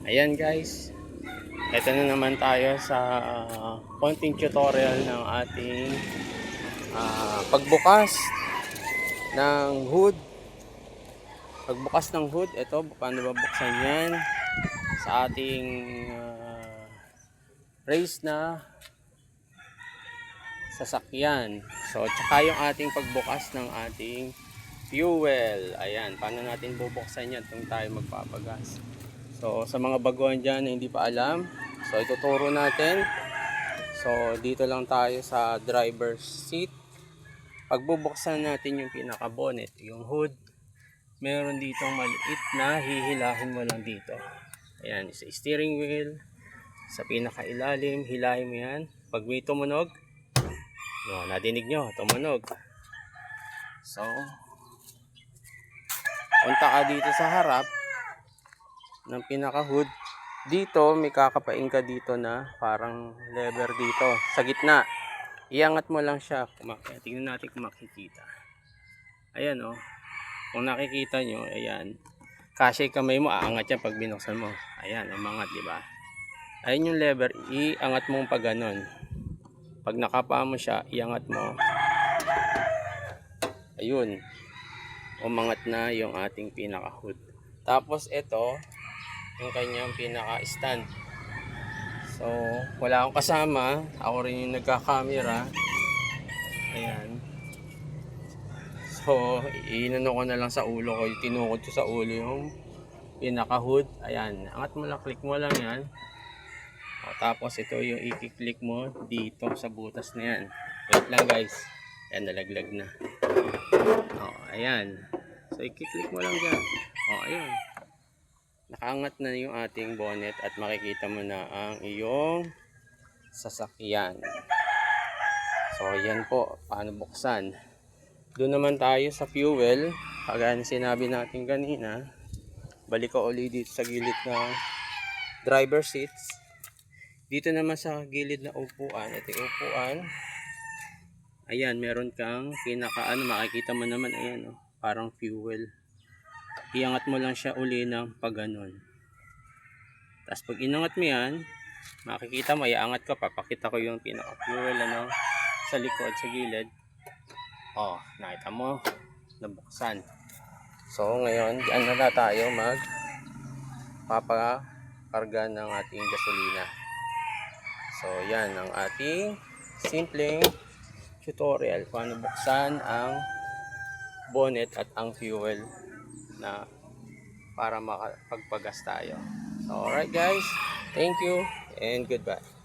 Ayan guys, ito na naman tayo sa konting tutorial ng ating pagbukas ng hood. Pagbukas ng hood, ito paano babuksan yan sa ating race na sasakyan. So, tsaka yung ating pagbukas ng ating fuel. Ayan, paano natin bubuksan yan kung tayo magpapagas. So, sa mga baguhan dyan na hindi pa alam, so ituturo natin. So, dito lang tayo sa driver's seat. Pagbubuksan natin yung pinaka-bonnet, yung hood, meron ditong maliit na hihilahin mo lang dito. Ayan, sa steering wheel, sa pinaka-ilalim, hilahin mo yan. Pag may tumunog, no, nadinig nyo, tumunog. So, punta ka dito sa harap ng pinaka-hood. Dito, may kakapain ka dito na parang lever dito sa gitna. Iangat mo lang siya. Tingnan natin kung makikita. Ayan o. Kung nakikita nyo, ayan. Kasi kamay mo, aangat yan pag binuksan mo. Ayan, umangat, di ba? Ayan yung lever. Iangat mo pag ganon. Pag nakapa mo siya, iangat mo. Ayun. Umangat na yung ating pinaka-hood. Tapos ito, yung kanyang pinaka-stand. So, wala akong kasama. Ako rin yung nagka-camera. Ayan. So, inano ko na lang sa ulo ko. Tinukod ko sa ulo yung pinaka-hood. Ayan. Angat mo lang, click mo lang yan. O, tapos ito yung i-click mo dito sa butas na yan. Wait lang guys. Ayan, nalaglag na. O, ayan. So, i-click mo lang dyan. O, ayan. Nakaangat na yung ating bonnet at makikita mo na ang iyong sasakyan. So, yan po. Paano buksan? Doon naman tayo sa fuel. Kagaya na sinabi natin kanina. Balik ko ulit dito sa gilid ng driver seats. Dito naman sa gilid na upuan. Ito yung upuan. Ayan, meron kang makikita mo naman. Ayan, oh, parang fuel. Iangat mo lang siya uli ng pag ganon. Tapos pag inangat mo yan, makikita mo, iangat ko, papakita ko yung pinaka-fuel sa likod, sa gilid. Oh, nakita mo, nabuksan. So ngayon, diyan na tayo papakarga ng ating gasolina. So yan ang ating simpleng tutorial paano buksan ang bonnet at ang fuel na para makapagpagas tayo. So, alright guys, thank you and goodbye.